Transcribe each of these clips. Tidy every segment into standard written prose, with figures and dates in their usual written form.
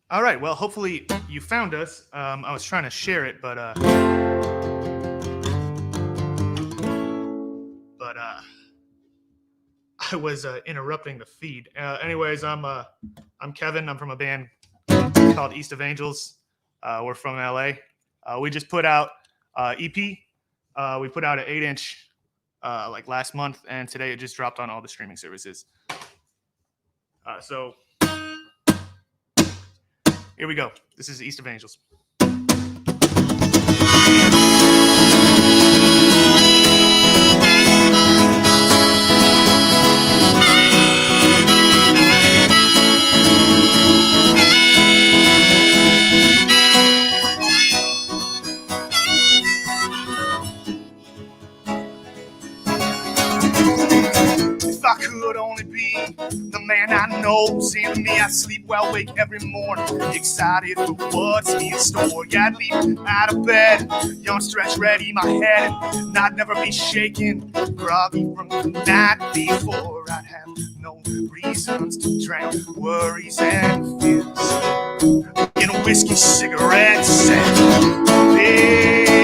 All right. Well, hopefully you found us. I was trying to share it, but I was interrupting the feed. Anyways, I'm Kevin. I'm from a band called East of Angels. We're from LA. We just put out EP. We put out an 8-inch like last month, and today it just dropped on all the streaming services. So here we go. This is East of Angels. If I could only be the man I know, seeing me, I sleep well, wake every morning, excited for what's in store. Yeah, I'd leap out of bed, yawn, stretch, ready my head, and I'd never be shaken, groggy from the night before. I'd have no reasons to drown worries and fears in a whiskey, cigarettes, and beer.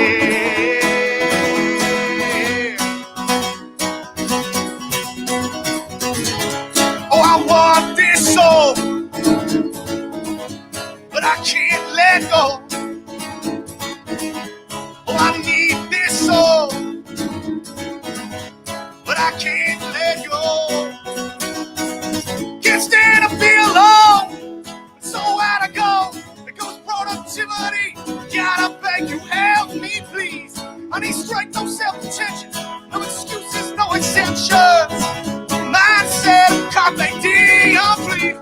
I want this soul, but I can't let go. Oh, I need this soul, but I can't let go. Can't stand to feel alone, so out I go. There goes productivity. Gotta beg you, help me, please. I need strength, no self-attention, no excuses, no exemptions. Mindset, carpe diem, please.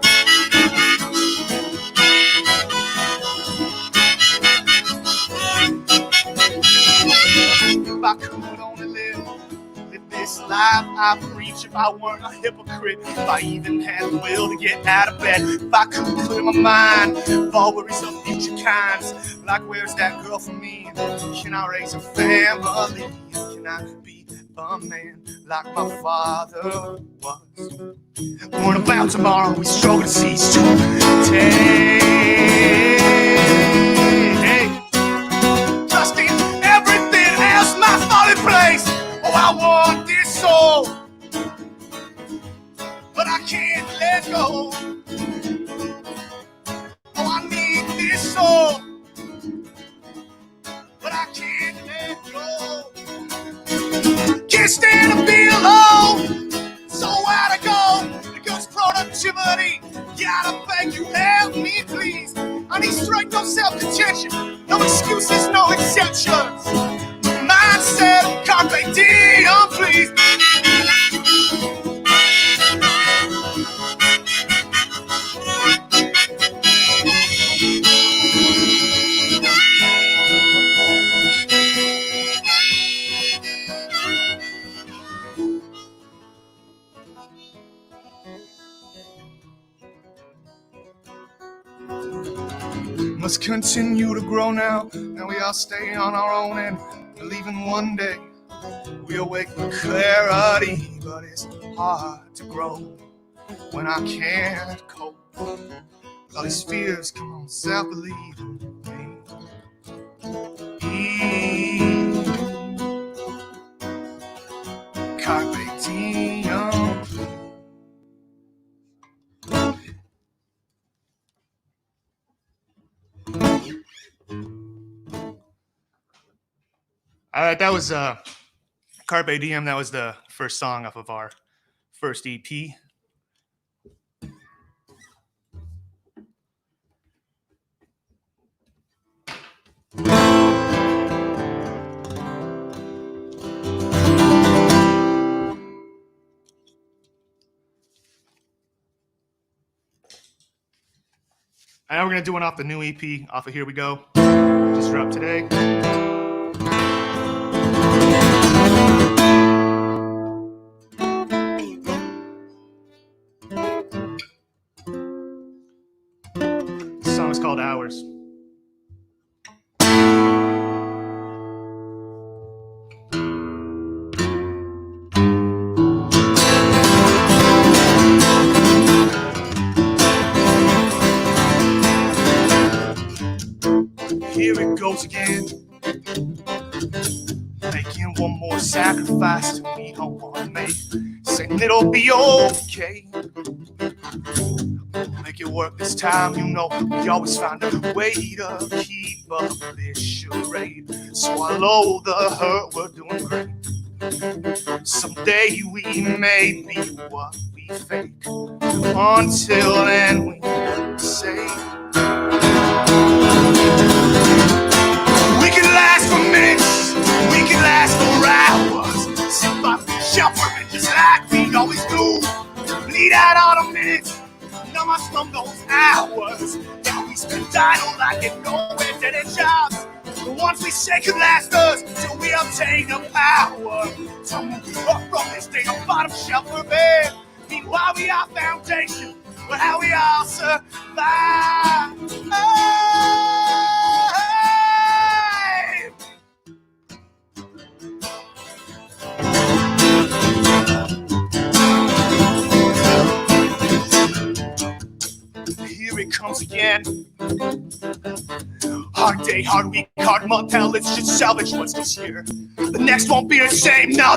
If I could only live this life I preach, if I weren't a hypocrite, if I even had the will to get out of bed, if I could clear my mind of all worries of future kinds, like where's that girl for me? Can I raise a family? Can I be a man like my father was? Born about tomorrow, we struggle to cease today. Trusting everything else, my fallen place. Oh, I want this soul, but I can't let go. Oh, I need this soul, but I can't let go. Can't stand to be alone, so out I go. It goes productivity. Gotta beg you, help me, please. I need strength, no self-contention, no excuses, no exceptions. Mindset, carpe diem, please. Must continue to grow now, and we all stay on our own and believing one day we awake with clarity. But it's hard to grow when I can't cope with all these fears. Come on, self-believe in me. Carpe diem. All right, that was Carpe Diem. That was the first song off of our first EP. And now we're going to do one off the new EP, off of Here We Go. Just dropped today. This song is called Hours. Here it goes again. Making one more sacrifice to me, I wanna make. Saying it'll be okay. Make it work this time, you know. We always find a way to keep up this charade. Swallow the hurt, we're doing great. Someday we may be what we fake. Until then we say we can last for minutes, we can last for hours. Sit by the shelf working just like we always do. Bleed out all the minutes, numb us from those hours. Now we spend idle like it nowhere dead end jobs. The ones we say could last us till we obtain the power to move up from this day on bottom shelf of bed. Meanwhile we are foundation, but how we all survive. Here it comes again. Hard day, hard week, hard month, hell, let's just salvage what's this year. The next won't be the same, no,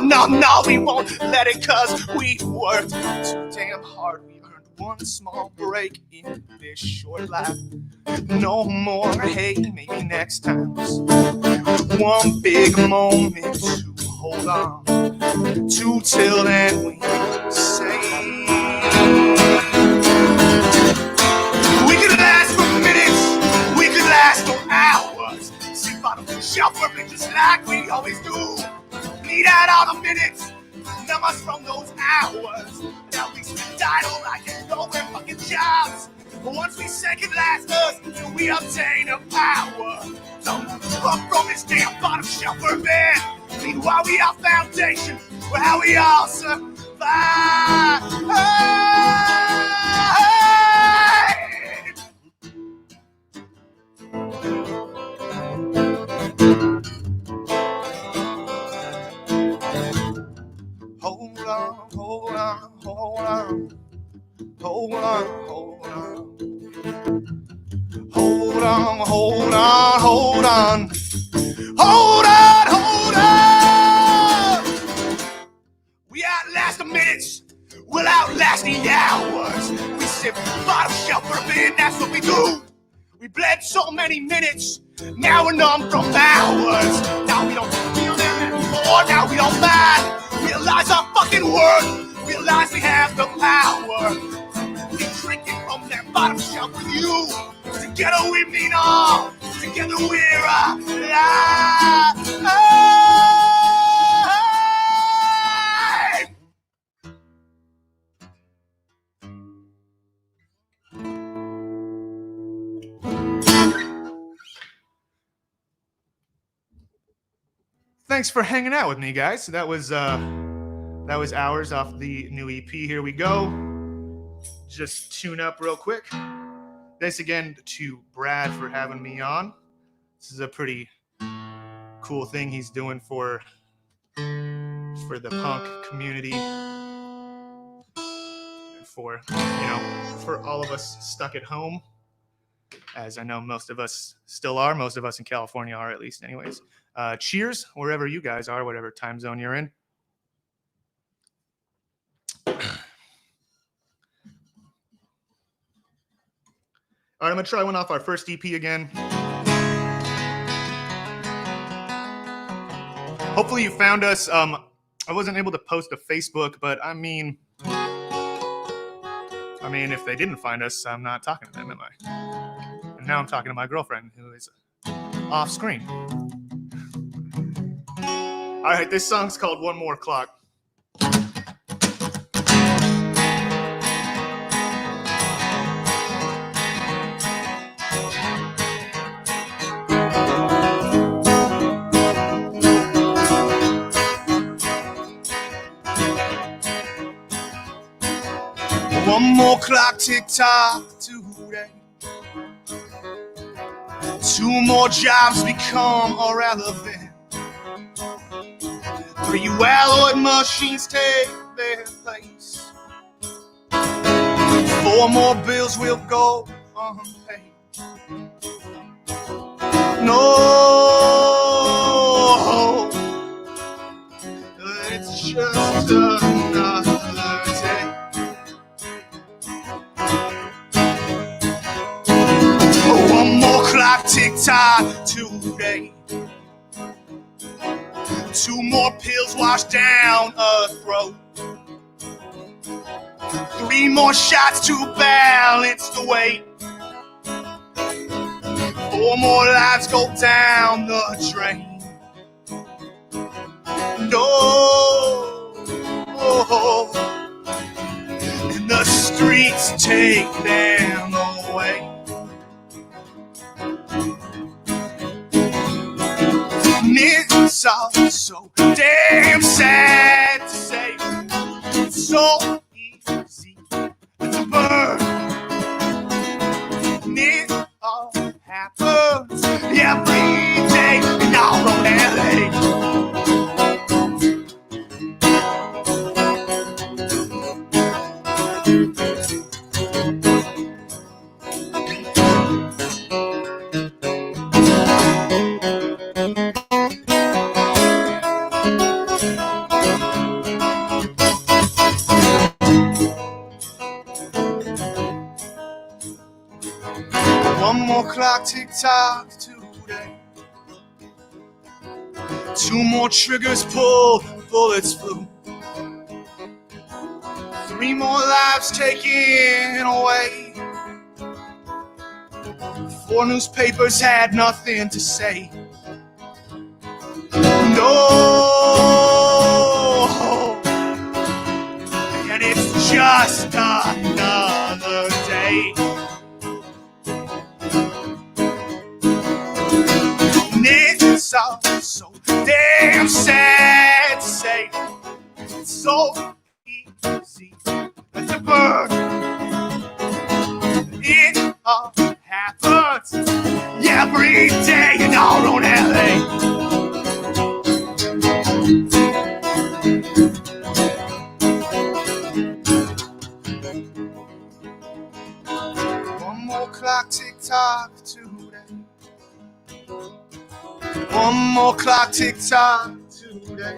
we won't let it, cause we worked too damn hard. We earned one small break in this short life. No more, hey, maybe next time. One big moment to hold on to, till then we say we could last for minutes, we could last for hours. Sit bottom of the shelf working just like we always do. Bleed out all the minutes, numb us from those hours. Now we spend idle like it's nowhere fucking jobs. But once we say it last us, till we obtain a power. Don't move up from this damn bottom shelf we're bed. Meanwhile we are foundation, for how we all survive. Hold on, hold on, hold on. Hold on, hold on. Hold on, hold on, hold on. Hold on, hold on. We outlast the minutes, we'll outlast the hours. We sip bottom shelf bourbon, that's what we do. We bled so many minutes, now we're numb from hours. Now we don't feel them anymore, now we don't mind. Realize our fucking worth, realize we have the power. We're drinking from that bottom shelf with you. Together we mean all, together we're alive. Thanks for hanging out with me, guys. That was Hours off the new EP. Here we go. Just tune up real quick. Thanks again to Brad for having me on. This is a pretty cool thing he's doing for the punk community, for for all of us stuck at home, as I know most of us still are. Most of us in California are, at least, anyways. Cheers, wherever you guys are, whatever time zone you're in. All right, I'm going to try one off our first EP again. Hopefully you found us. I wasn't able to post to Facebook, but I mean, if they didn't find us, I'm not talking to them, am I? And now I'm talking to my girlfriend, who is off screen. All right, this song's called One More Clock. One more clock tick-tock today. Two more jobs become irrelevant. 3 well-oiled machines take their place. 4 more bills will go unpaid. No, it's just another day. One more clock tick-tock today. 2 more pills washed down a throat. 3 more shots to balance the weight. 4 more lives go down the drain. No, and the streets take them away. And it's all so damn sad to say. It's so easy to burn. And it all happens every day in all of LA. One more clock tick-tock today. 2 more triggers pulled, bullets flew. 3 more lives taken away. 4 newspapers had nothing to say. No, and it's just another day. And it's all so damn sad to say. It's so easy to burn. It all happens every day in our own LA. One more clock tick-tock today. 1 more clock tick-tock today.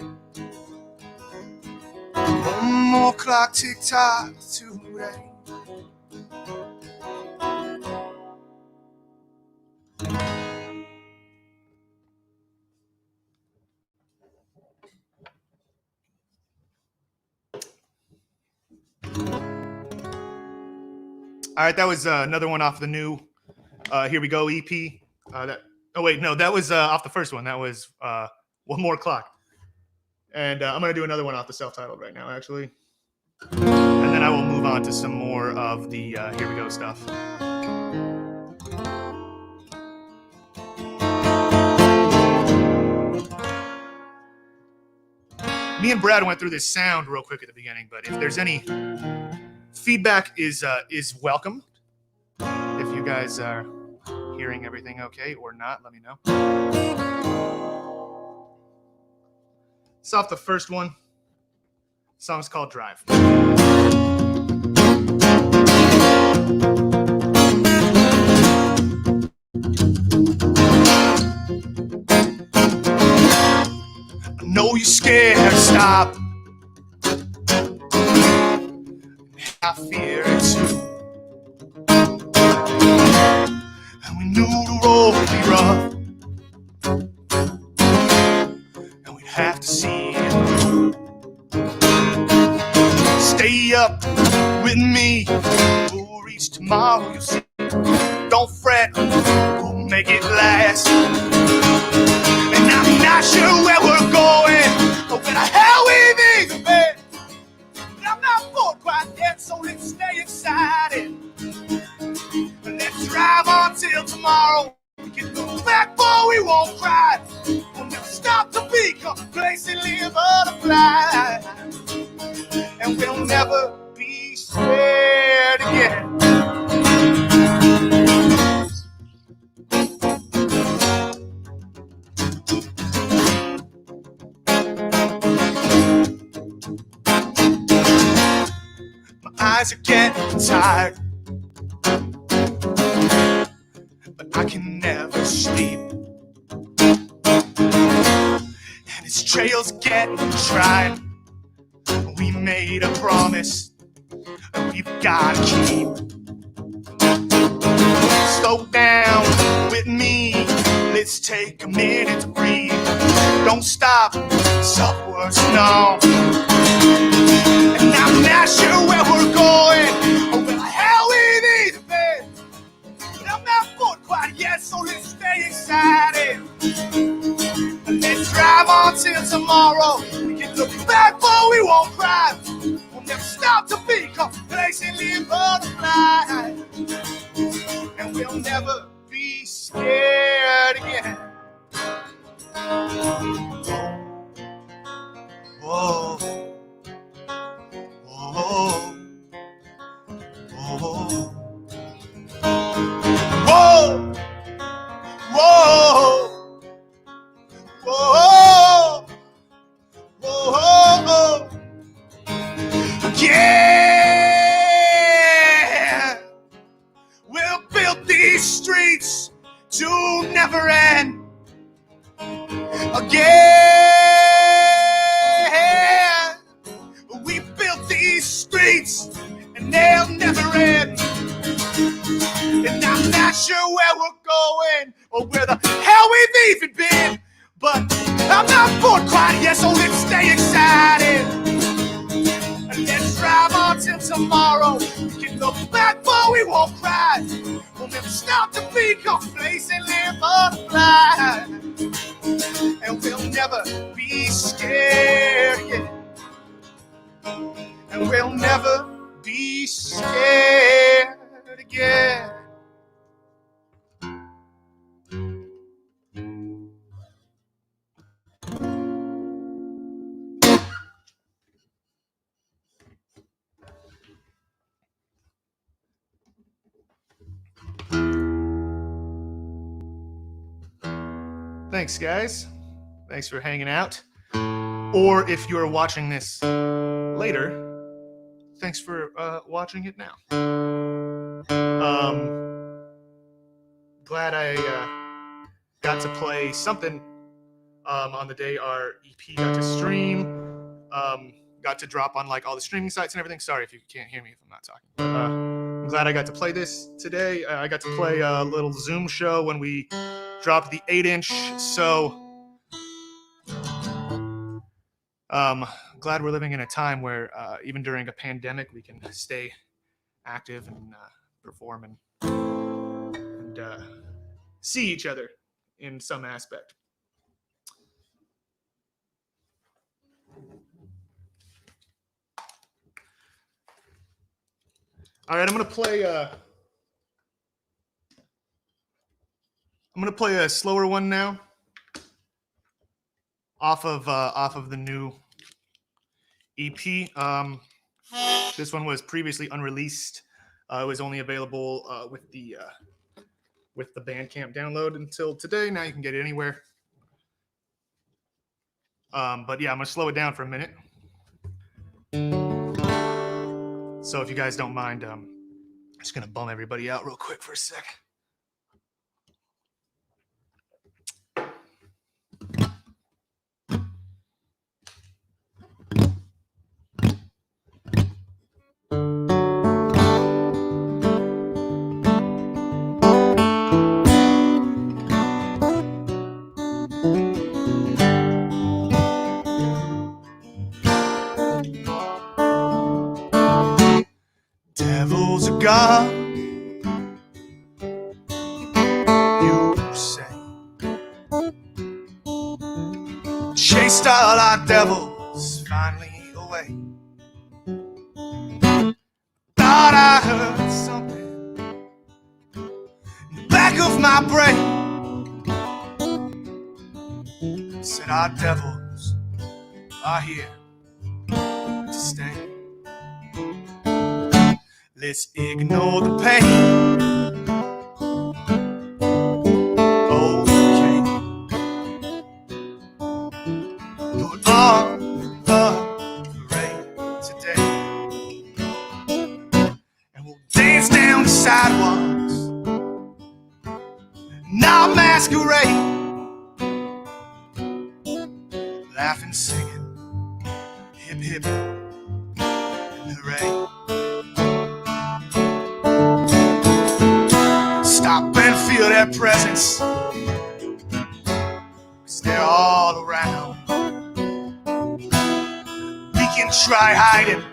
1 more clock tick-tock today. All right, that was another one off the new Here We Go EP. Oh, wait, no, that was off the first one. That was 1 more clock. And I'm going to do another one off the self-titled right now, actually. And then I will move on to some more of the Here We Go stuff. Me and Brad went through this sound real quick at the beginning, but if there's any feedback is welcome. If you guys are hearing everything okay or not, let me know. It's off the first one. The song's called Drive. I know you're scared, stop. I fear it too. And we knew the road would be rough, and we'd have to see it through. Stay up with me, we'll reach tomorrow, you'll see. Don't fret, we'll make it last. And I'm not sure where we're going, or where the hell we need to be. But I'm not bored quite yet, so let's stay excited. And let's drive on till tomorrow. We can look back, but we won't cry. We'll never stop to be complacently butterfly. And we'll never be scared again. My eyes are getting tired, but I can never sleep. trails get tried. We made a promise that we've gotta keep. Slow down with me, let's take a minute to breathe. Don't stop, it's upwards, no. And I'm not sure where we're going or where the hell we need to be. But I'm not bored quite yet, so let's stay excited. And let's drive on till tomorrow. We can look back, but we won't cry. We'll never stop to be complacently butterfly. And we'll never be scared again. Whoa, whoa, whoa, whoa, whoa, whoa, whoa, yeah. We'll build these streets to never end again. We built these streets and they'll never end. And I'm not sure where we're going or where the hell we've even been, but I'm not bored quite yet, so let's stay excited. And let's drive on till tomorrow. We can look back, but we won't cry. We'll never stop to be complacent, live butterfly. And we'll never be scared again. And we'll never be scared again. Thanks, guys. Thanks for hanging out. Or if you're watching this later, thanks for watching it now. Glad I got to play something on the day our EP got to stream. Got to drop on like all the streaming sites and everything. Sorry if you can't hear me if I'm not talking. But, I'm glad I got to play this today. I got to play a little Zoom show when we dropped the 8-inch. So glad we're living in a time where even during a pandemic we can stay active and perform and see each other in some aspect. All right, I'm gonna play a slower one now, off of the new EP. This one was previously unreleased. It was only available with the Bandcamp download until today. Now you can get it anywhere. But yeah, I'm gonna slow it down for a minute. So if you guys don't mind, I'm just gonna bum everybody out real quick for a sec. Devil's a god, you say. Chased all our devils finally away. Thought I heard something in the back of my brain. Said our devils are here to stay. Let's ignore the pain. Okay. Put on the parade today. And we'll dance down the sidewalks. Not masquerade. laughing, singing, hip hip and hooray. Stop and feel their presence, 'cause they're all around. We can try hiding,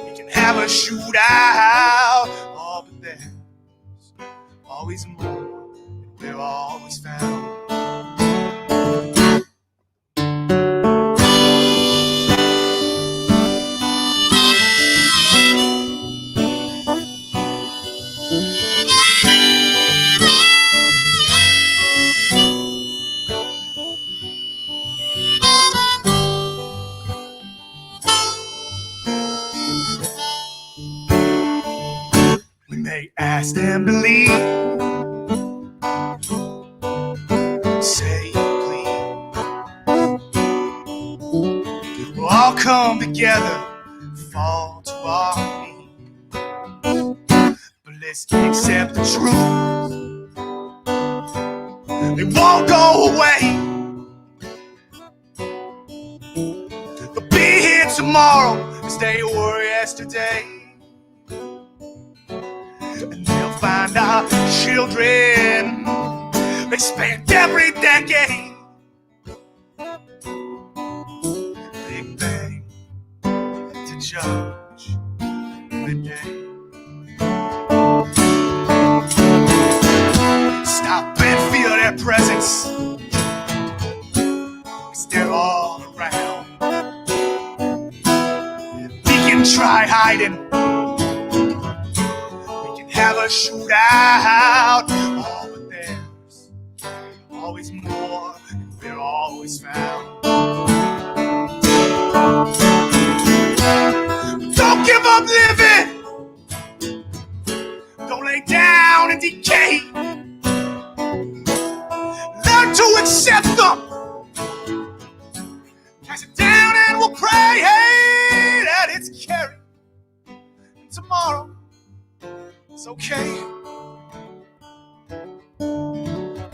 we can have a shootout, oh, but there's always more, and we're always found. We may ask them to leave, say please. We'll all come together, fall to our knees. But let's accept the truth, it won't go away. They'll be here tomorrow as they were yesterday. And they'll find our children, they spent every decade. Big Bang to judge the day. Stop and feel their presence, 'cause they're all around. We can try hiding, have a shootout, oh, but there's always more, and we're always found. Don't give up living, don't lay down and decay. Learn to accept them, pass it down and we'll pray, hey, that it's carried. And tomorrow it's okay,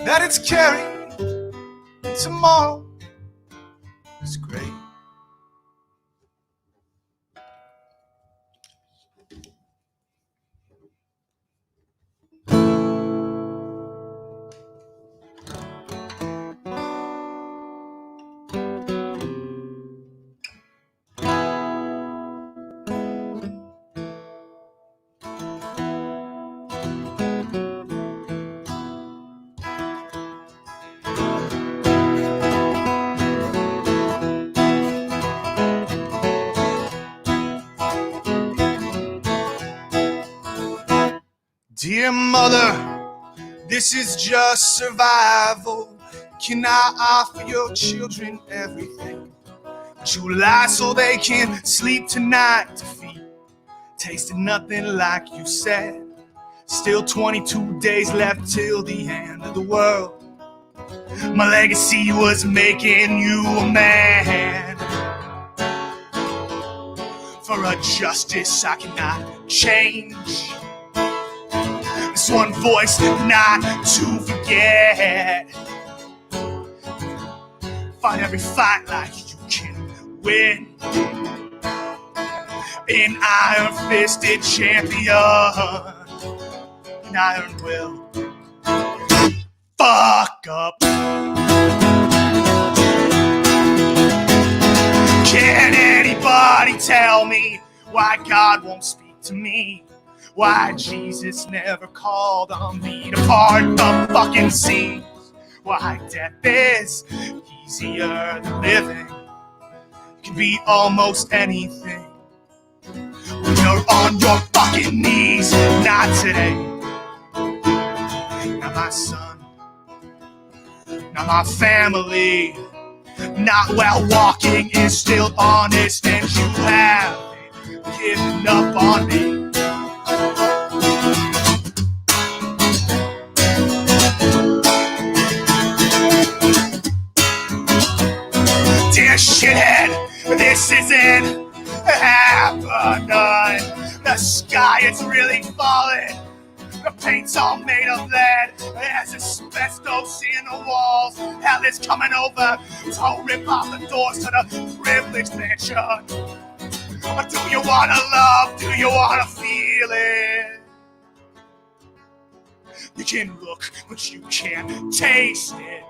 that it's carried. Tomorrow is great. Dear mother, this is just survival. Can I offer your children everything? July so they can sleep tonight. Defeat tasted nothing like you said. Still 22 days left till the end of the world. My legacy was making you a man. For a justice I cannot change. This one voice not to forget. Fight every fight like you can win. An iron-fisted champion. An iron will fuck up. Can anybody tell me why God won't speak to me? Why Jesus never called on me to part the fucking seas? Why death is easier than living? It can be almost anything when you're on your fucking knees. Not today. Not my son. Not my family. Not while walking is still honest, and you have given up on me. Dear shithead, this isn't happening. The sky is really falling. The paint's all made of lead. There's asbestos in the walls. Hell is coming over to rip off the doors to the privileged mansion. But do you wanna love? Do you wanna feel it? You can look, but you can't taste it.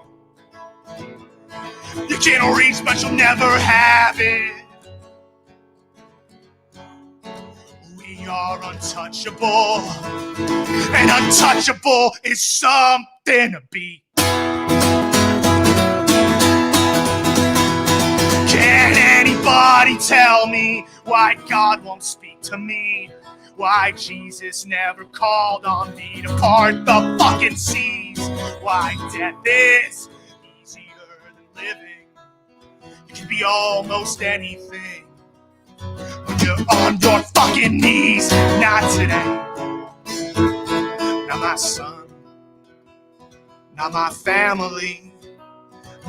You can reach, but you'll never have it. We are untouchable, and untouchable is something to be. Can anybody tell me why God won't speak to me? Why Jesus never called on me to part the fucking seas? Why death is easier than living? You can be almost anything when you're on your fucking knees. Not today. Not my son. Not my family.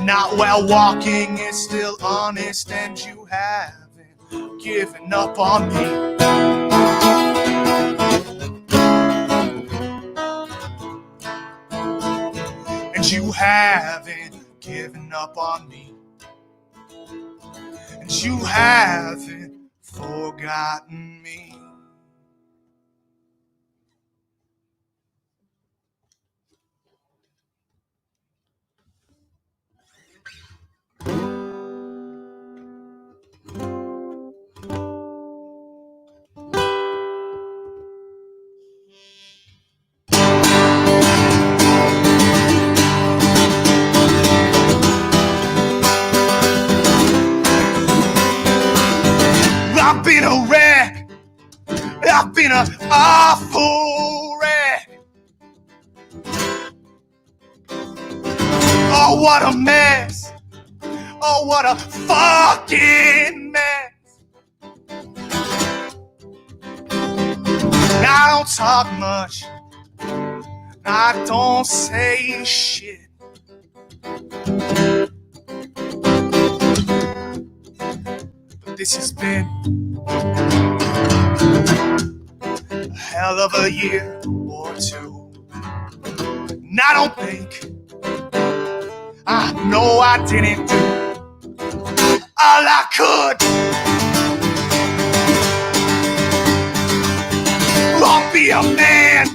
Not while walking is still honest and you haven't given up on me. And you haven't given up on me. And you haven't forgotten me. I've been a wreck. I've been an awful wreck. Oh, what a mess. Oh, what a fucking mess. I don't talk much. I don't say shit. But this has been a hell of a year or two. And I don't think, I know I didn't do all I could. I'll be a man,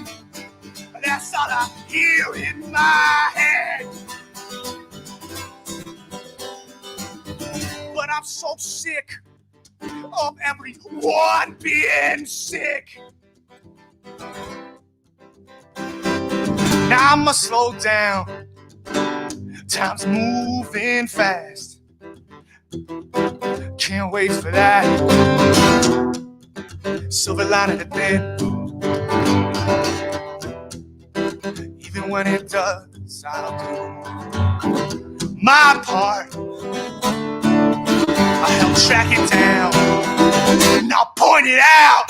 that's all I hear in my head. But I'm so sick of everyone being sick. Now I must slow down. Time's moving fast. Can't wait for that silver lining at the end. Even when it does, I'll do my part. I'll help track it down and I'll point it out.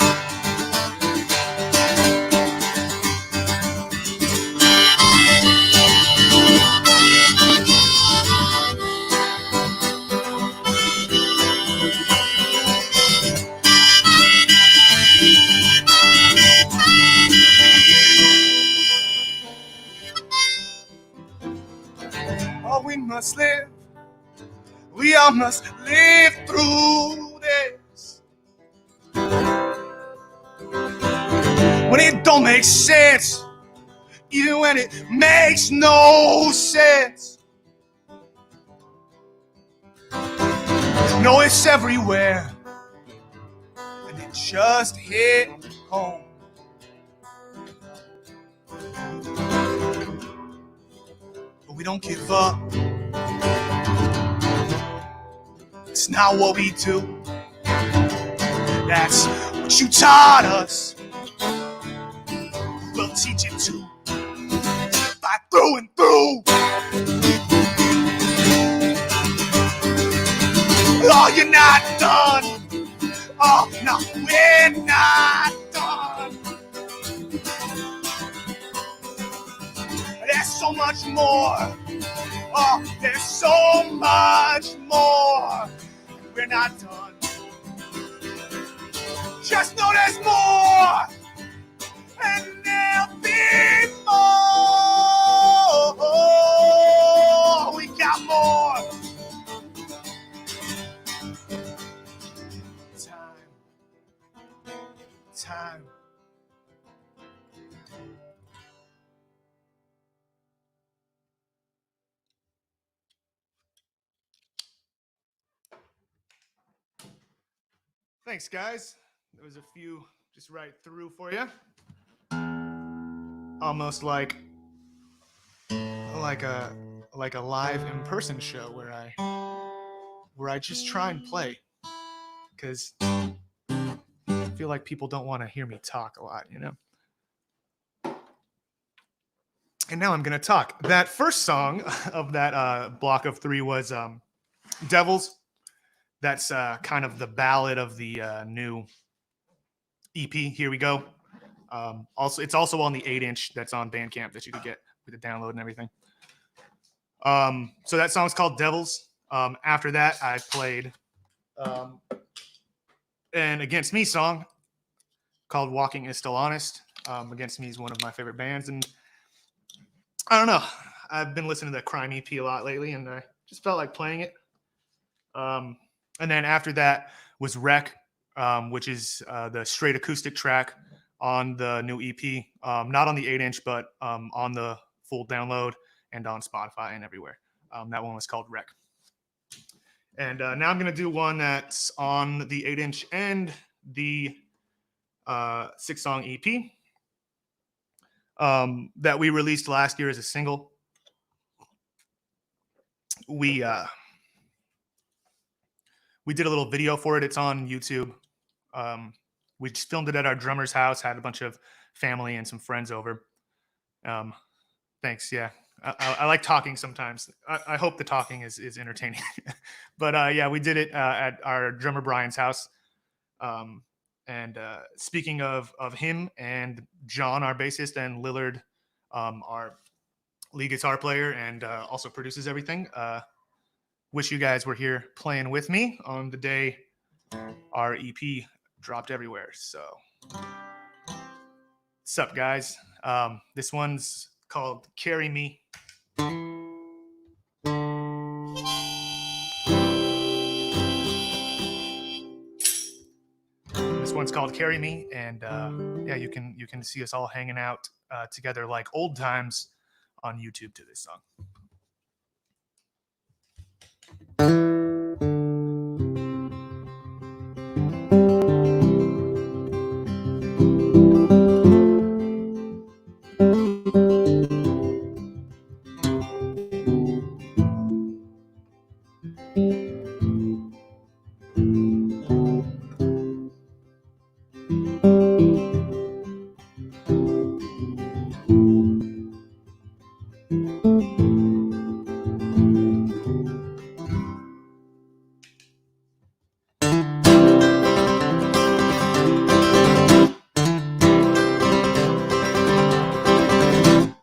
Oh, we must live. We all must live through this. When it don't make sense, even when it makes no sense. No, it's everywhere, and it just hit home. But we don't give up. It's not what we do. That's what you taught us. We'll teach it too. By through and through. Oh, you're not done. Oh, no, we're not done. There's so much more. Oh, there's so much more. We're not done. Just know there's more. And there'll be Thanks, guys. There was a few just right through for you. Almost like a live in-person show where I just try and play, because I feel like people don't want to hear me talk a lot, you know. And now I'm gonna talk. That first song of that block of 3 was Devils. That's kind of the ballad of the new EP. Here we go. It's also on the 8-inch that's on Bandcamp that you could get with the download and everything. So that song's called Devils. After that, I played an Against Me song called Walking Is Still Honest. Against Me is one of my favorite bands, and I don't know. I've been listening to the Crime EP a lot lately, and I just felt like playing it. And then after that was Wreck, which is the straight acoustic track on the new EP. Not on the 8-inch, but on the full download and on Spotify and everywhere. That one was called Wreck. And now I'm going to do one that's on the 8-inch and the 6-song EP that we released last year as a single. We did a little video for it. It's on YouTube. We just filmed it at our drummer's house, had a bunch of family and some friends over. Thanks, yeah. I like talking sometimes. I hope the talking is entertaining. But yeah, we did it at our drummer Brian's house. And speaking of him and John, our bassist, and Lillard, our lead guitar player and also produces everything, wish you guys were here playing with me on the day our EP dropped everywhere. So, what's up, guys? This one's called Carry Me. This one's called Carry Me, and yeah, you can see us all hanging out together like old times on YouTube to this song.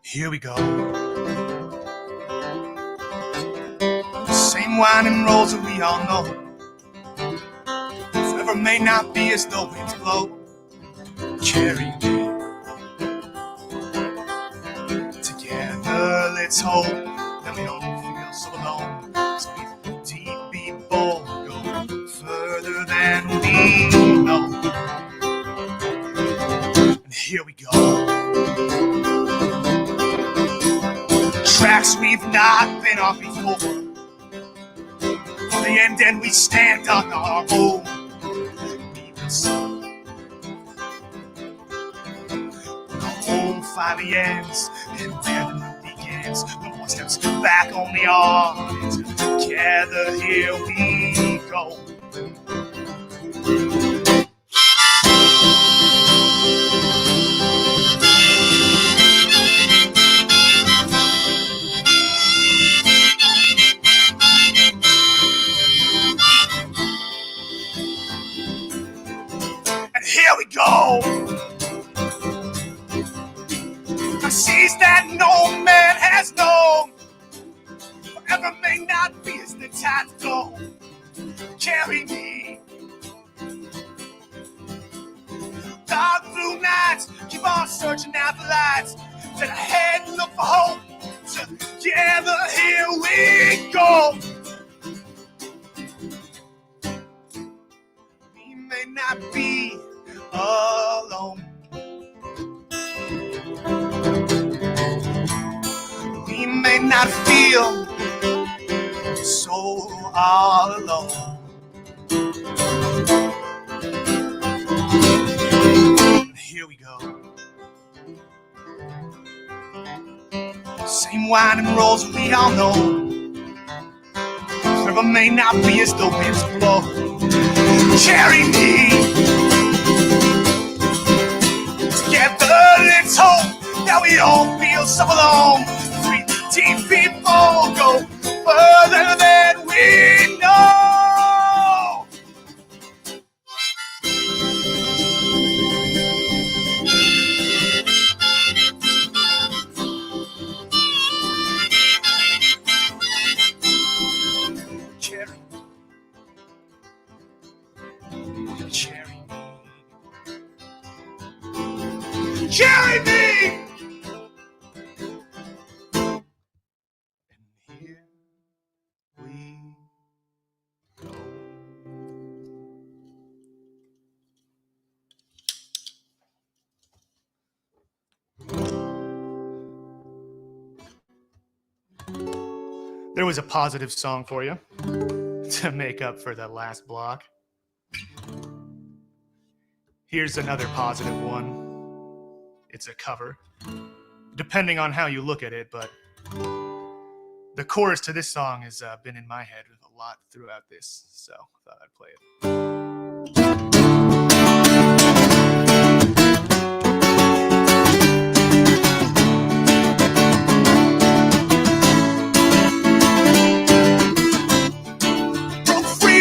Here we go. Same winding roads that we all know. Forever may not be as the winds blow. Carry me. Together, let's hope that we don't feel so alone. So we deep, be bold, go further than we know. And here we go. Tracks we've not been on before. The end, and we stand on our own. The home finally ends, and where the moon begins, no more steps back, only on. Together, here we go. Here we go. The seas that no man has known. Forever may not be as the tides go. Carry me. Dark blue nights, keep on searching out the lights. Then ahead, look for hope. Together, here we go. We may not be alone. may not feel so all alone. Here we go. Same winding roads we all know. River may not be as the winds blow. Carry me. Together, let's hope that we don't feel so alone. 3 deep people go further than we know. Carry me. Carry me. And here we go. There was a positive song for you to make up for the last block. Here's another positive one. It's a cover, depending on how you look at it, but the chorus to this song has been in my head a lot throughout this, so I thought I'd play it.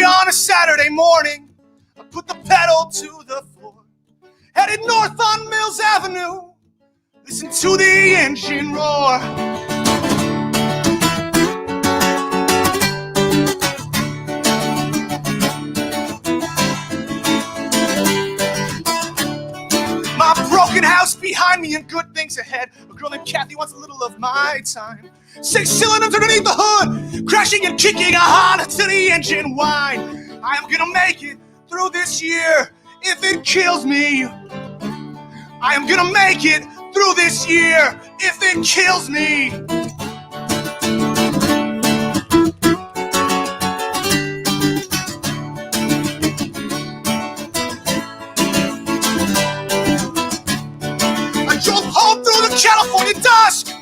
On a Saturday morning, I put the pedal to the floor, headed north on Mills Avenue, listen to the engine roar. My broken house behind me and good things ahead. A girl named Kathy wants a little of my time. 6 cylinders underneath the hood, crashing and kicking a Honda to the engine whine. I am gonna make it through this year if it kills me. I am gonna make it through this year if it kills me. I drove home through the California dusk.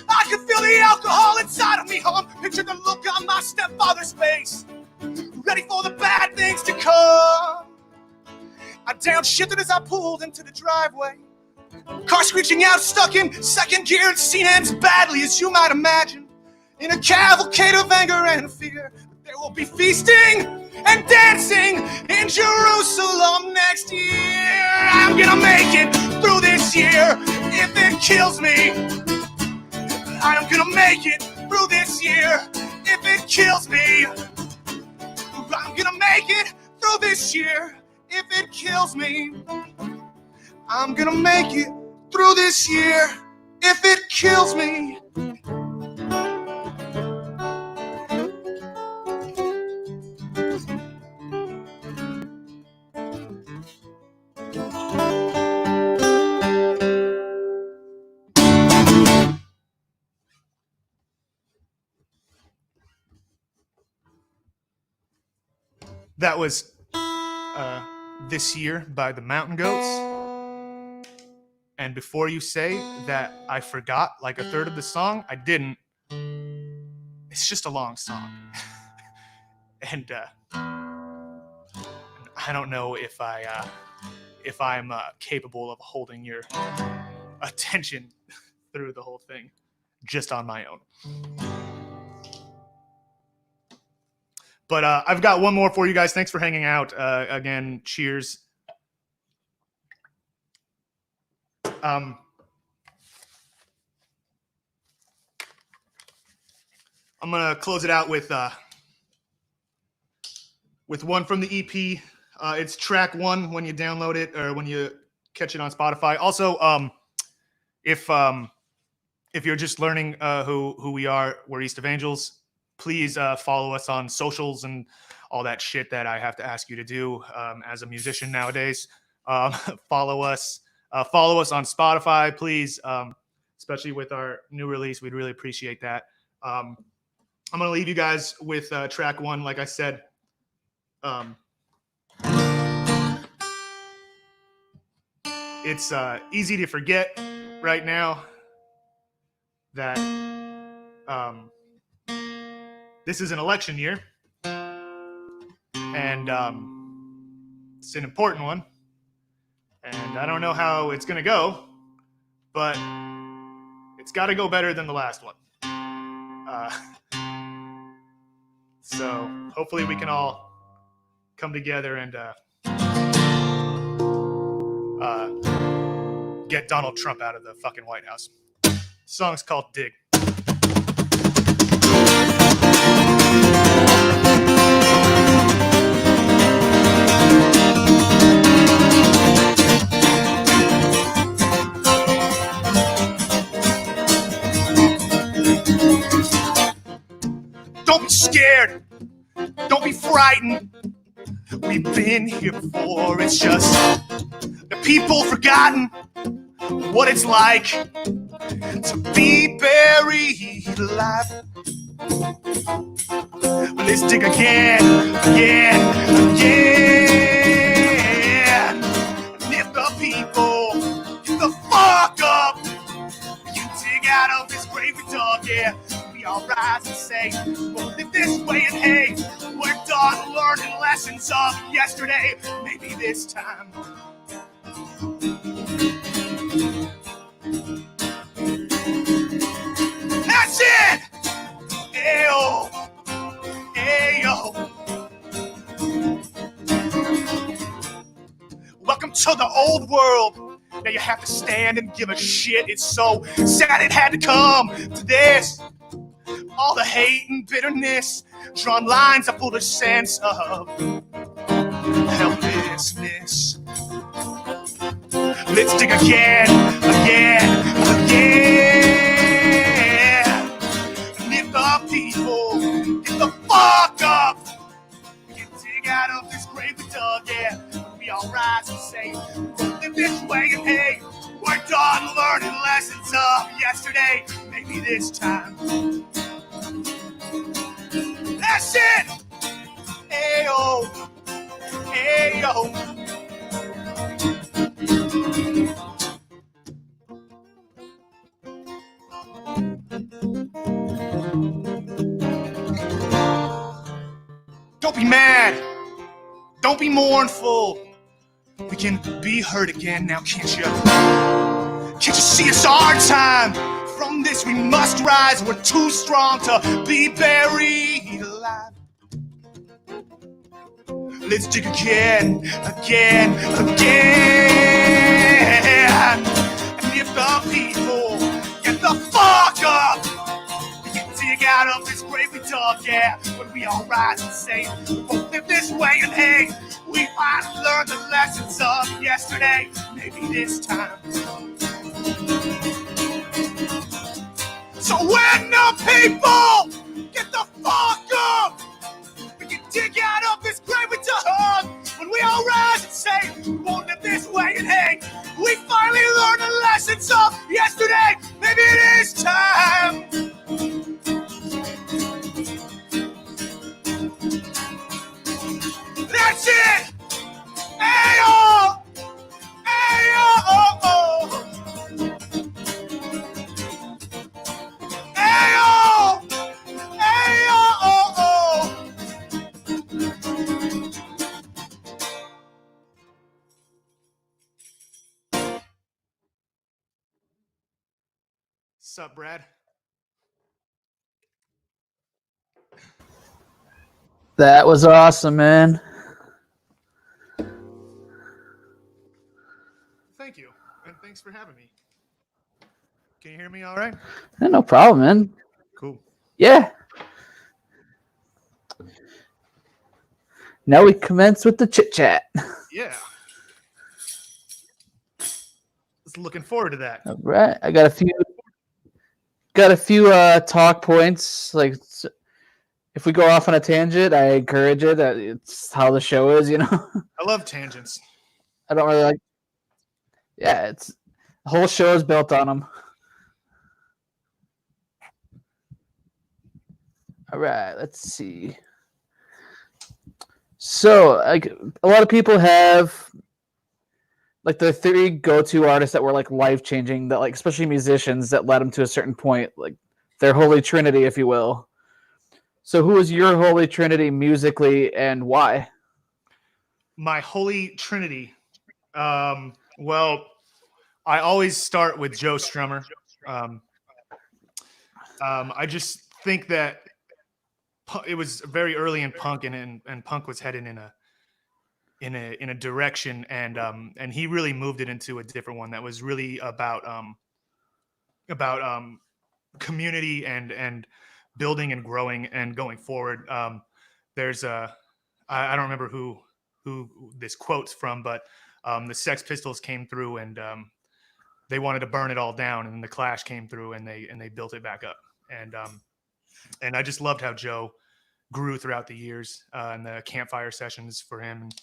I could feel the alcohol inside of me hum. Picture the look on my stepfather's face, ready for the bad things to come. I downshifted as I pulled into the driveway. Car screeching out, stuck in second gear, and scene ends badly as you might imagine. In a cavalcade of anger and fear, there will be feasting and dancing in Jerusalem next year. I'm gonna make it through this year if it kills me. I'm gonna make it through this year if it kills me. I'm gonna make it through this year if it kills me. I'm gonna make it through this year if it kills me. That was This Year by the Mountain Goats. And before you say that I forgot like a third of the song, I didn't. It's just a long song. And I don't know if I'm capable of holding your attention through the whole thing just on my own. But I've got one more for you guys. Thanks for hanging out. Again, cheers. I'm gonna close it out with one from the EP. It's track 1 when you download it or when you catch it on Spotify. Also, if you're just learning who we are, we're East of Angels. Please follow us on socials and all that shit that I have to ask you to do as a musician nowadays. Follow us on Spotify, please. especially with our new release. We'd really appreciate that. I'm going to leave you guys with track 1, like I said. It's easy to forget right now that this is an election year, and it's an important one, and I don't know how it's going to go, but it's got to go better than the last one. So hopefully we can all come together and get Donald Trump out of the fucking White House. The song's called Dig. Don't be scared. Don't be frightened. We've been here before. It's just the people forgotten what it's like to be buried alive. But let's dig again. And if the people get the fuck up, you dig out of this grave we dug, yeah. We all rise and say, we'll live this way, and hey, we're done learning lessons of yesterday. Maybe this time. That's it! Ayo! Ayo! Welcome to the old world. Now you have to stand and give a shit. It's so sad it had to come to this. All the hate and bitterness, drawn lines a foolish sense of helplessness. Let's dig again. And if the people get the fuck up, we can dig out of this grave we dug, yeah. We all rise and say, we'll live this way, and hey, we're done learning lessons of yesterday. Maybe this time. That's it! Ayo! Ayo! Don't be mad. Don't be mournful. We can be hurt again now, can't you? Can't you see it's our time? From this we must rise. We're too strong to be buried alive. Let's dig again. And if the people get the fuck up, we can dig out of this grave we dug, yeah. When we all rise and say, we'll live this way, and hey, we finally learned the lessons of yesterday. Maybe this time. So when the people get the fuck up, we can dig out of this grave we dug. When we all rise and say, we won't live this way, and hey, we finally learned the lessons of yesterday. Maybe it is time. That's it! Ayo! Ayo! Sup, Brad? That was awesome, man. Thank you, and thanks for having me. Can you hear me all right? Yeah, no problem, man. Cool. Yeah. Now we commence with the chit chat. Yeah. Just looking forward to that. All right, I got a few talk points. Like, if we go off on a tangent, I encourage it. It's how the show is, you know. I love tangents. I don't really like. Yeah, it's the whole show is built on them. All right, let's see. So, like, a lot of people have like the three go-to artists that were like life-changing, that like especially musicians that led them to a certain point, like their holy trinity, if you will. So, who is your holy trinity musically, and why? My holy trinity. Well, I always start with Joe Strummer. Um, I just think that it was very early in punk, and punk was headed in a direction, and he really moved it into a different one that was really about community and building and growing and going forward. There's a I don't remember who this quote's from, but the Sex Pistols came through and they wanted to burn it all down, and the Clash came through and they built it back up. And I just loved how Joe grew throughout the years and the campfire sessions for him and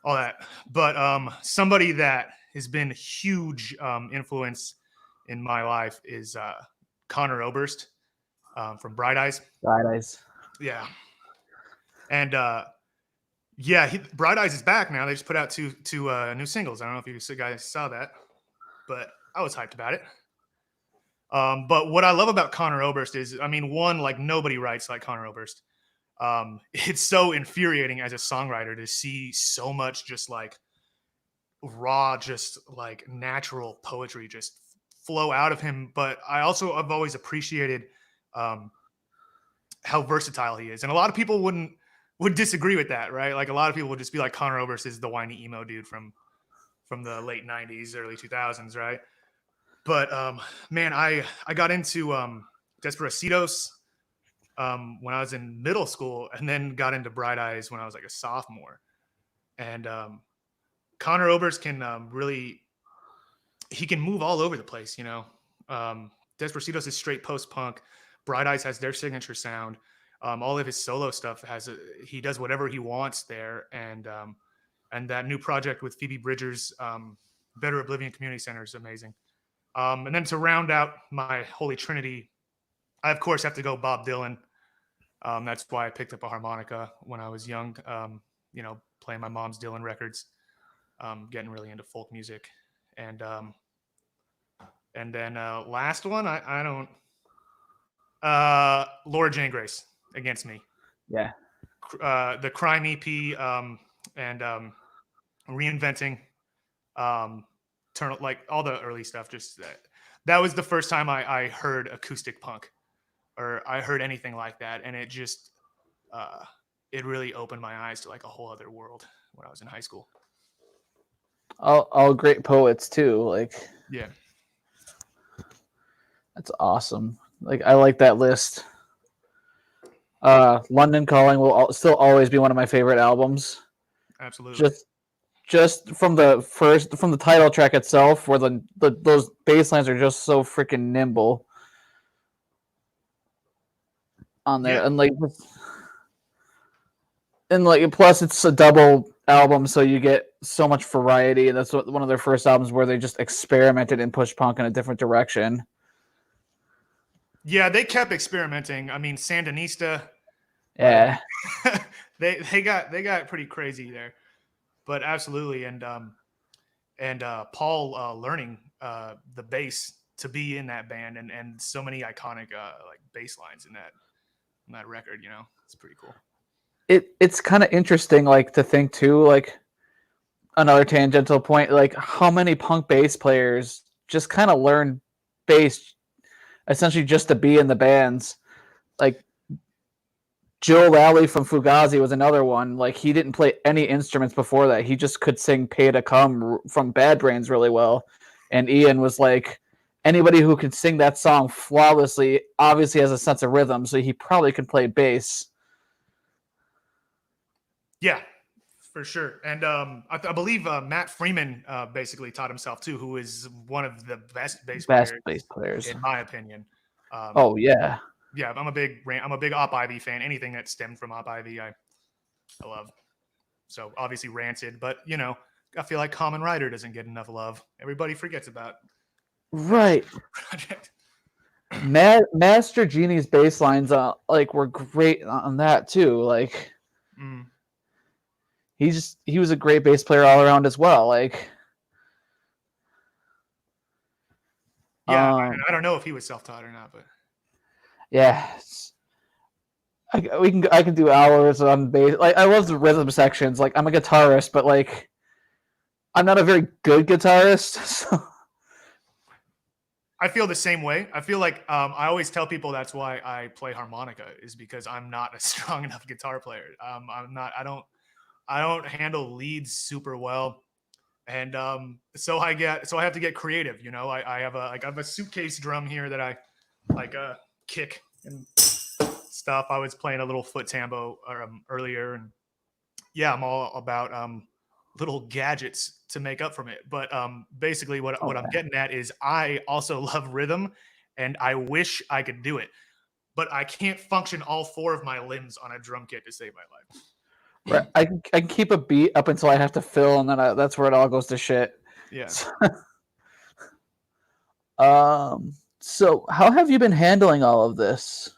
all that. But somebody that has been a huge influence in my life is Connor Oberst from Bright Eyes. Bright Eyes. Yeah. And yeah, Bright Eyes is back now. They just put out two new singles. I don't know if you guys saw that, but I was hyped about it. But what I love about Connor Oberst is, I mean, one, like nobody writes like Connor Oberst. It's so infuriating as a songwriter to see so much just like raw, just like natural poetry just flow out of him. But I've always appreciated how versatile he is, and a lot of people would disagree with that, right? Like a lot of people would just be like, Connor Oberst is the whiny emo dude from the late '90s, early 2000s, right? But man, I got into Desperacidos when I was in middle school, and then got into Bright Eyes when I was like a sophomore. And Connor Oberst can he can move all over the place, you know. Desperacidos is straight post punk. Bright Eyes has their signature sound. All of his solo stuff he does whatever he wants there, and that new project with Phoebe Bridgers, Better Oblivion Community Center, is amazing. And then to round out my holy trinity, I of course have to go Bob Dylan. That's why I picked up a harmonica when I was young. You know, playing my mom's Dylan records, getting really into folk music, and then last one, I don't. Laura Jane Grace, Against Me. Yeah. The Crime EP, and Reinventing, like all the early stuff. Just that was the first time I heard acoustic punk, or I heard anything like that, and it just it really opened my eyes to like a whole other world when I was in high school. All great poets too. Like, Yeah. that's awesome. Like, I like that list. London Calling will still always be one of my favorite albums. Absolutely. Just from the title track itself, where those bass lines are just so freaking nimble on there. Yeah. And like plus it's a double album, so you get so much variety. And that's one of their first albums where they just experimented and pushed punk in a different direction. Yeah, they kept experimenting. I mean, Sandinista. Yeah. They got pretty crazy there. But absolutely, and Paul learning the bass to be in that band, and so many iconic like bass lines in that record, you know, it's pretty cool. It's kind of interesting, like, to think too, like, another tangential point, like how many punk bass players just kind of learn bass essentially just to be in the bands. Like Joe Lally from Fugazi was another one. Like, he didn't play any instruments before that. He just could sing Pay to Come from Bad Brains really well. And Ian was like, anybody who could sing that song flawlessly obviously has a sense of rhythm, so he probably could play bass. Yeah, for sure. And I believe Matt Freeman basically taught himself too, who is one of the best bass players in my opinion. Oh yeah. Yeah, I'm a big Op Ivy fan. Anything that stemmed from Op Ivy, I love. So obviously Rancid, but you know, I feel like Common Rider doesn't get enough love. Everybody forgets about right project. Master Genie's bass lines like were great on that too. Like Mm. he was a great bass player all around as well. Like Yeah, I don't know if he was self-taught or not, but yeah, I can do hours on bass. Like I love the rhythm sections. Like I'm a guitarist, but like I'm not a very good guitarist. So. I feel the same way. I feel like I always tell people that's why I play harmonica is because I'm not a strong enough guitar player. I'm not. I don't handle leads super well, and so I have to get creative. You know, I have a suitcase drum here that I like kick and stuff. I was playing a little foot tambo earlier, and yeah, I'm all about little gadgets to make up from it. But basically, what I'm getting at is I also love rhythm, and I wish I could do it, but I can't function all four of my limbs on a drum kit to save my life. Right. I can keep a beat up until I have to fill, and then that's where it all goes to shit. Yeah. So how have you been handling all of this?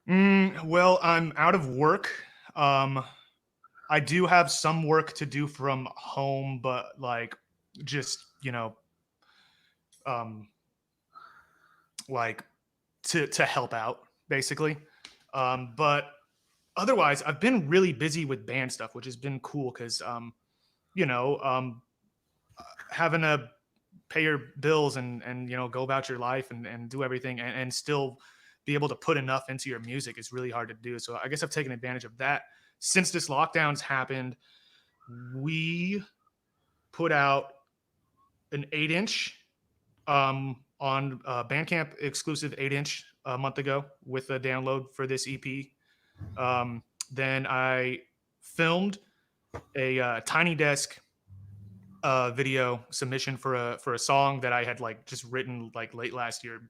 Well, I'm out of work. I do have some work to do from home, but like just um, like to help out basically. But otherwise, I've been really busy with band stuff, which has been cool because you know um, having to pay your bills and go about your life and do everything and still be able to put enough into your music is really hard to do. So I guess I've taken advantage of that. Since this lockdown's happened, we put out an 8-inch on Bandcamp exclusive 8-inch a month ago with a download for this EP. Then I filmed a Tiny Desk video submission for a song that I had like just written like late last year.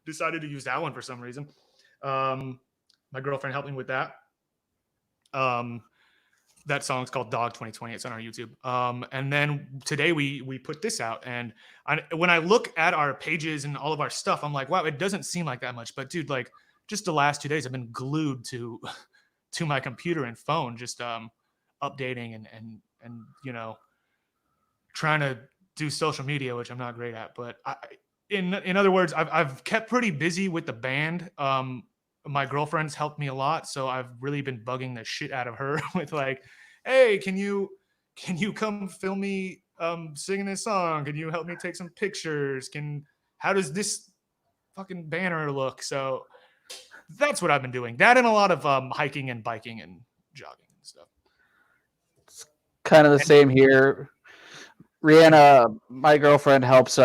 Decided to use that one for some reason. My girlfriend helped me with that. Um, that song's called Dog 2020. It's on our YouTube. And then today we put this out. And when I look at our pages and all of our stuff, I'm like, wow, it doesn't seem like that much. But dude, like just the last 2 days, I've been glued to to my computer and phone, just updating and trying to do social media, which I'm not great at. But in other words, I've kept pretty busy with the band. My girlfriend's helped me a lot, so I've really been bugging the shit out of her with like, hey, can you come film me singing this song? Can you help me take some pictures? How does this fucking banner look? So that's what I've been doing. That and a lot of hiking and biking and jogging and stuff. Kind of the same here. Rihanna, my girlfriend, helps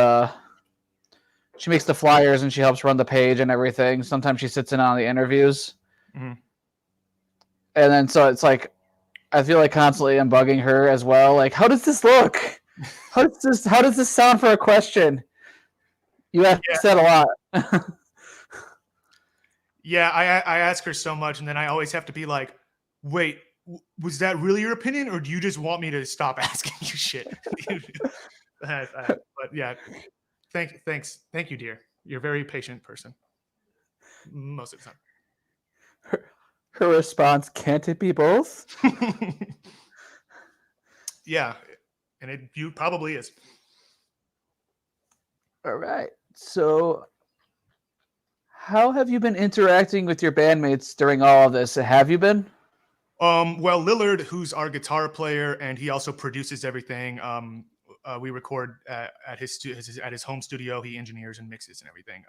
she makes the flyers and she helps run the page and everything. Sometimes she sits in on the interviews. Mm-hmm. And then so it's like I feel like constantly I'm bugging her as well. Like, how does this look? How does this sound for a question? You ask that a lot. Yeah, I ask her so much, and then I always have to be like, wait, was that really your opinion, or do you just want me to stop asking you shit? But yeah, thank you, dear. You're a very patient person most of the time. Her response, can't it be both? Yeah, and it probably is. All right. So how have you been interacting with your bandmates during all of this? Have you been? Well, Lillard, who's our guitar player, and he also produces everything. We record at his home studio. He engineers and mixes and everything.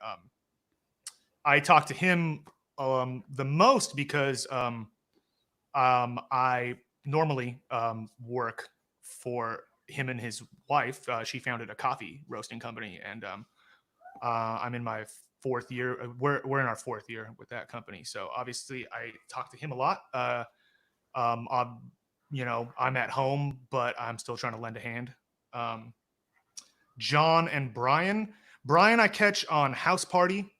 I talk to him the most because I normally work for him and his wife. She founded a coffee roasting company, and I'm in my 4th year. We're in our 4th year with that company, so obviously I talk to him a lot. I'm at home, but I'm still trying to lend a hand. John and Brian. Brian, I catch on House Party.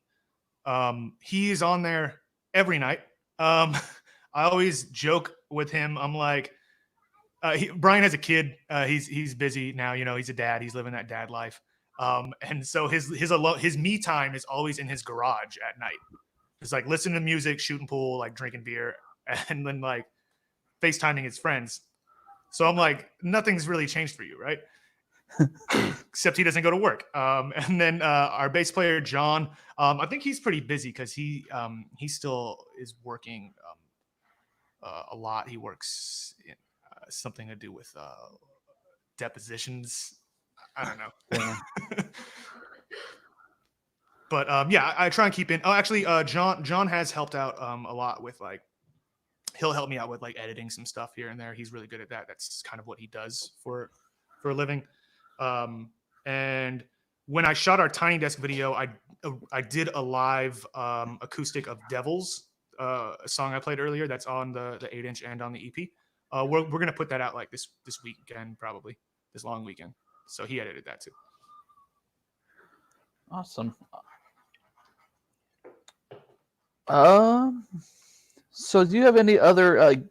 He is on there every night. I always joke with him. I'm like, Brian has a kid. He's busy now. He's a dad. He's living that dad life. And so his me time is always in his garage at night. Just like listening to music, shooting pool, like drinking beer, and then like FaceTiming his friends. So I'm like, nothing's really changed for you, right? Except he doesn't go to work. And then our bass player John, I think he's pretty busy because he still is working a lot. He works in something to do with depositions. I don't know. Yeah. But yeah, I try and keep in. Oh, actually, John has helped out a lot with like, he'll help me out with like editing some stuff here and there. He's really good at that. That's kind of what he does for a living. And when I shot our Tiny Desk video, I did a live acoustic of Devils, a song I played earlier. That's on the 8-inch and on the EP. We're gonna put that out like this weekend, probably this long weekend. So he edited that too. Awesome. So do you have any other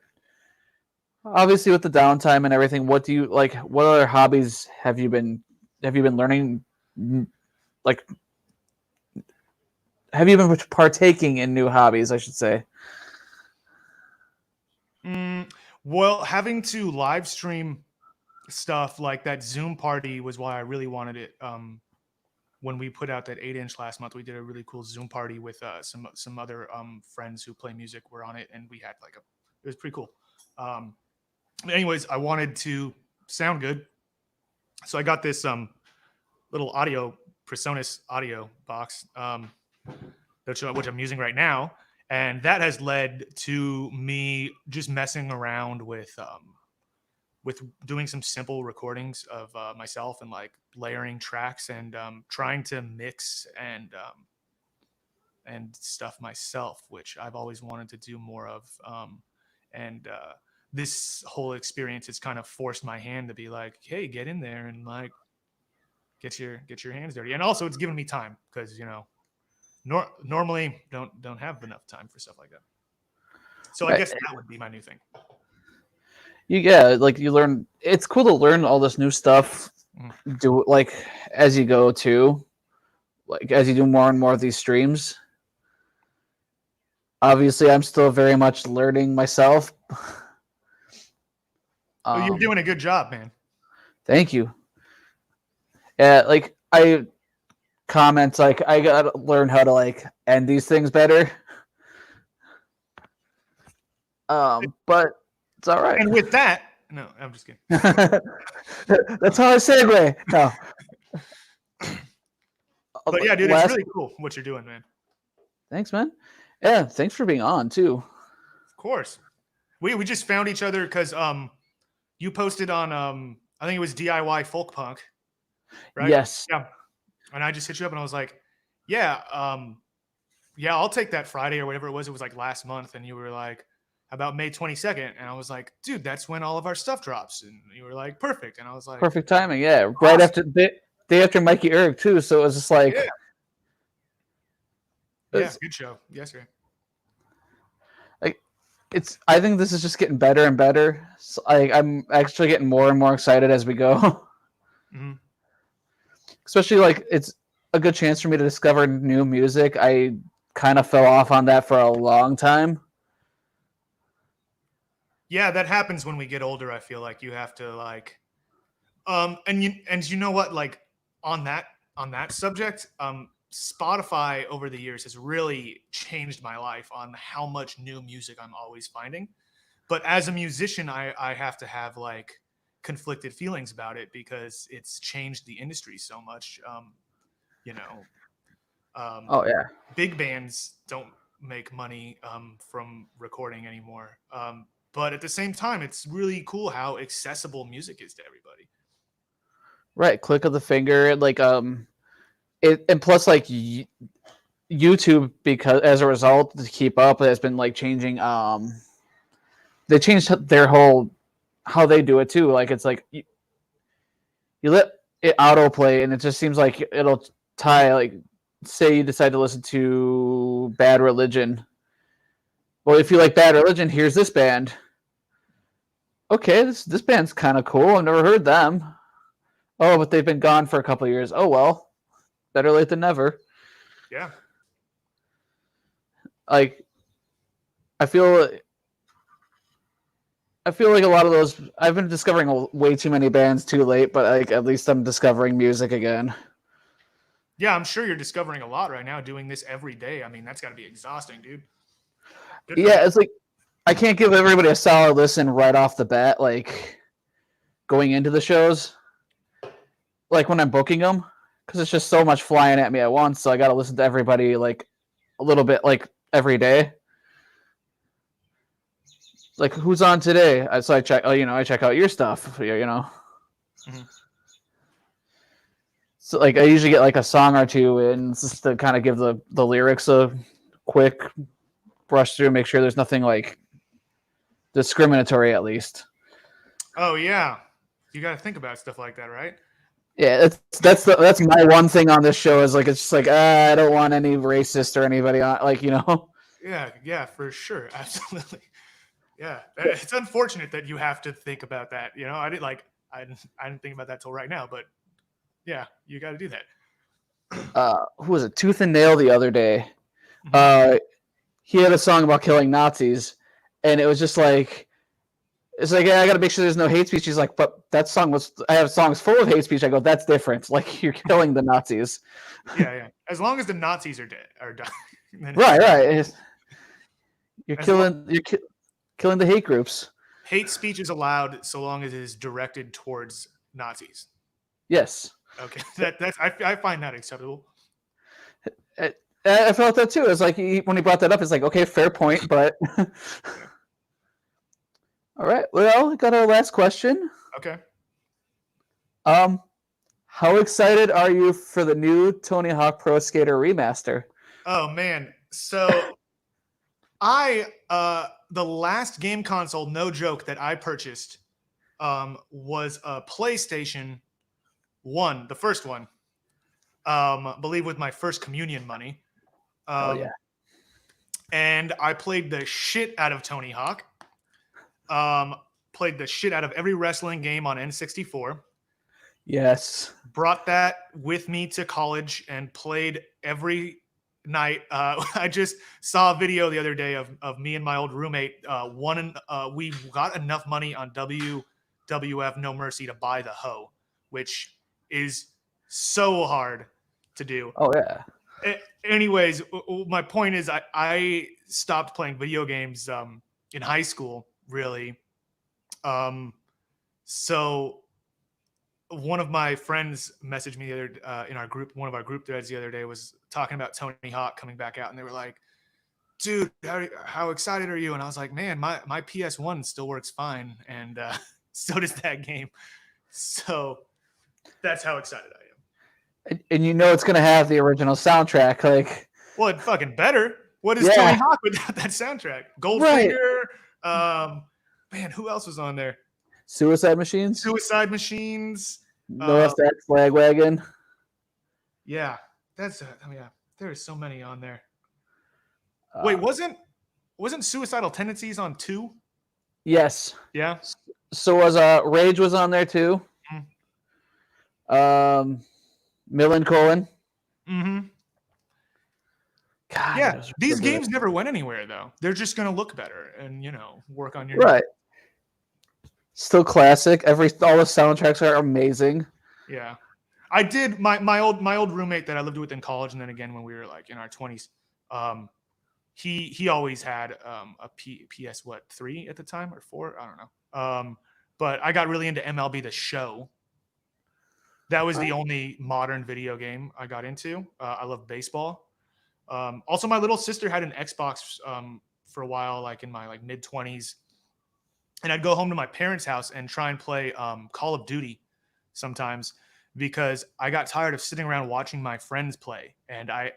obviously with the downtime and everything, what do you like, what other hobbies have you been learning, like have you been partaking in new hobbies, I should say? Well, having to live stream stuff like that Zoom party was why I really wanted it. When we put out that 8-inch last month, we did a really cool Zoom party with some other friends who play music were on it, and we had like it was pretty cool. Anyways, I wanted to sound good, so I got this little audio PreSonus audio box, which I'm using right now, and that has led to me just messing around with doing some simple recordings of myself and like layering tracks and trying to mix and stuff myself, which I've always wanted to do more of. And this whole experience has kind of forced my hand to be like, hey, get in there and like get your hands dirty. And also it's given me time because, you know, normally don't have enough time for stuff like that. So I guess that would be my new thing. Like you learn, it's cool to learn all this new stuff, do like as you go too, like as you do more and more of these streams. Obviously I'm still very much learning myself. You're doing a good job, man. Thank you. Yeah, like I comments like I gotta learn how to like end these things better. But it's all right. And with that, no, I'm just kidding. That's how I segue. No. But yeah, dude, it's really cool what you're doing, man. Thanks, man. Yeah, thanks for being on too. Of course. We just found each other because you posted on I think it was DIY Folk Punk, right? Yes. Yeah. And I just hit you up and I was like, yeah, I'll take that Friday or whatever it was. It was like last month, and you were like, about May 22nd, and I was like, dude, that's when all of our stuff drops. And you were like, perfect. And I was like, perfect timing. Yeah, right after day after Mikey Erg too. So it was just like, yeah, good show yesterday. Like, I think this is just getting better and better. So I'm actually getting more and more excited as we go. Mm-hmm. Especially like it's a good chance for me to discover new music. I kind of fell off on that for a long time. Yeah, that happens when we get older. I feel like you have to like, and you know what, like on that subject, Spotify over the years has really changed my life on how much new music I'm always finding. But as a musician, I have to have like conflicted feelings about it because it's changed the industry so much. Oh yeah, big bands don't make money from recording anymore. But at the same time, it's really cool how accessible music is to everybody. Right, click of the finger, like and plus like YouTube, because as a result to keep up, has been like changing. They changed their whole how they do it too. Like it's like you let it autoplay, and it just seems like it'll tie. Like say you decide to listen to Bad Religion. Well, if you like Bad Religion, here's this band. Okay, this band's kind of cool. I've never heard them. oh, but they've been gone for a couple of years. Oh well, better late than never. Yeah. Like I feel like a lot of those. I've been discovering way too many bands too late, but like at least I'm discovering music again. Yeah, I'm sure you're discovering a lot right now doing this every day. I mean, that's got to be exhausting, dude. Good for you. Yeah, it's like I can't give everybody a solid listen right off the bat, like going into the shows, like when I'm booking them, because it's just so much flying at me at once. So I got to listen to everybody like a little bit, like every day. Like who's on today? So I check. Oh, I check out your stuff. Mm-hmm. So like I usually get like a song or two in just to kind of give the lyrics a quick brush through, make sure there's nothing like discriminatory at least. Oh yeah, you got to think about stuff like that, right? Yeah, that's my one thing on this show is like it's just like I don't want any racist or anybody on Yeah, for sure, absolutely. Yeah, it's unfortunate that you have to think about that. I didn't think about that till right now, but yeah, you got to do that. Who was it? Tooth and Nail the other day. Mhm. He had a song about killing Nazis, and it was just like it's like I got to make sure there's no hate speech. He's like, but that song was. I have songs full of hate speech. I go, that's different. Like you're killing the Nazis. Yeah. As long as the Nazis are dead or dying. Right. You're As killing. Killing the hate groups. Hate speech is allowed so long as it is directed towards Nazis. Yes. Okay, I find that acceptable. I felt that too. It's like when he brought that up, it's like, okay, fair point, but Yeah. All right. Well, we got our last question. Okay. How excited are you for the new Tony Hawk Pro Skater remaster? Oh man, so the last game console, no joke, that I purchased was a PlayStation 1, the first one. I believe with my first communion money. Oh yeah. And I played the shit out of Tony Hawk. Played the shit out of every wrestling game on N64. Yes. Brought that with me to college and played every night. I just saw a video the other day of me and my old roommate. We got enough money on WWF No Mercy to buy the hoe, which is so hard to do. Oh yeah. Anyways, my point is I stopped playing video games in high school, really. So one of my friends messaged me the other in our group, one of our group threads the other day, was talking about Tony Hawk coming back out, and they were like, dude, how excited are you? And I was like, man, my PS1 still works fine, and so does that game. So that's how excited I am. And it's going to have the original soundtrack. Like, well, it fucking better. What is Tony Hawk without that soundtrack? Goldfinger. Right. Man, who else was on there? Suicide Machines. No Effect, Flag Wagon. Yeah, there are so many on there. Wait, wasn't Suicidal Tendencies on 2? Yes. Yeah. So was Rage was on there too. Mm-hmm. Millencolin. Mm-hmm. God, yeah, these games never went anywhere though. They're just gonna look better and work on your right. Still classic. All the soundtracks are amazing. Yeah, I did. My old roommate that I lived with in college, and then again when we were like in our 20s, he always had a PS 3 at the time or 4, I don't know. But I got really into MLB The Show. That was the only modern video game I got into. I love baseball. Also, my little sister had an Xbox for a while, like in my mid 20s. And I'd go home to my parents' house and try and play Call of Duty sometimes because I got tired of sitting around watching my friends play, and I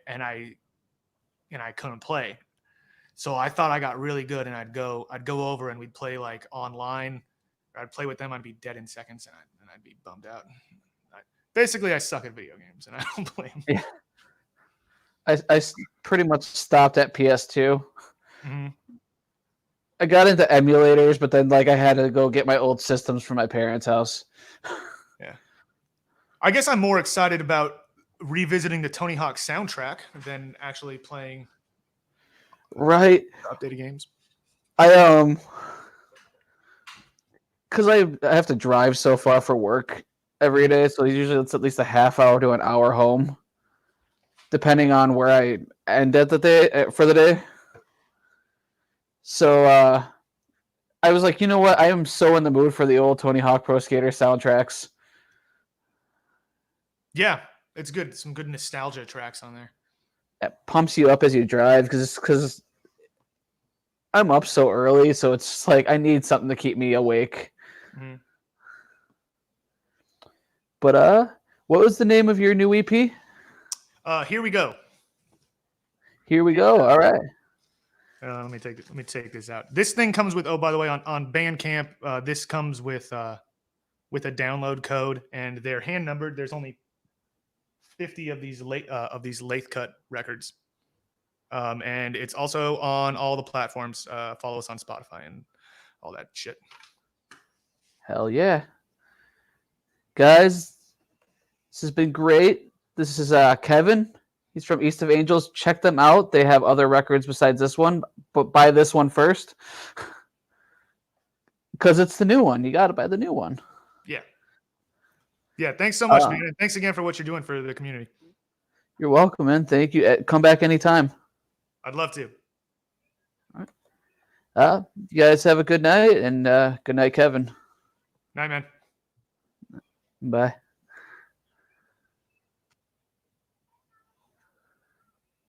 couldn't play. So I thought I got really good, and I'd go over and we'd play like online. Or I'd play with them. I'd be dead in seconds, and I'd be bummed out. Basically, I suck at video games, and I don't play them. Yeah. I pretty much stopped at PS2. Mm-hmm. I got into emulators, but then I had to go get my old systems from my parents' house. Yeah. I guess I'm more excited about revisiting the Tony Hawk soundtrack than actually playing Right. updated games. Because I have to drive so far for work every day, so usually it's at least a half hour to an hour home, depending on where I end at the day for the day. So I was like, you know what? I am so in the mood for the old Tony Hawk Pro Skater soundtracks. Yeah, it's good. Some good nostalgia tracks on there. It pumps you up as you drive because I'm up so early, so it's just like I need something to keep me awake. Mhm. But what was the name of your new EP? Here we go. Here we go. All right. Let me take this out. This thing comes with. Oh, by the way, on Bandcamp, this comes with a download code, and they're hand numbered. There's only 50 of these lathe cut records, and it's also on all the platforms. Follow us on Spotify and all that shit. Hell yeah. Guys, this has been great. This is Kevin. He's from East of Angels. Check them out. They have other records besides this one, but buy this one first. Because it's the new one. You got to buy the new one. Yeah. Yeah. Thanks so much, man. And thanks again for what you're doing for the community. You're welcome, man. Thank you. Come back anytime. I'd love to. All right. You guys have a good night, and good night, Kevin. Night, man. Bye.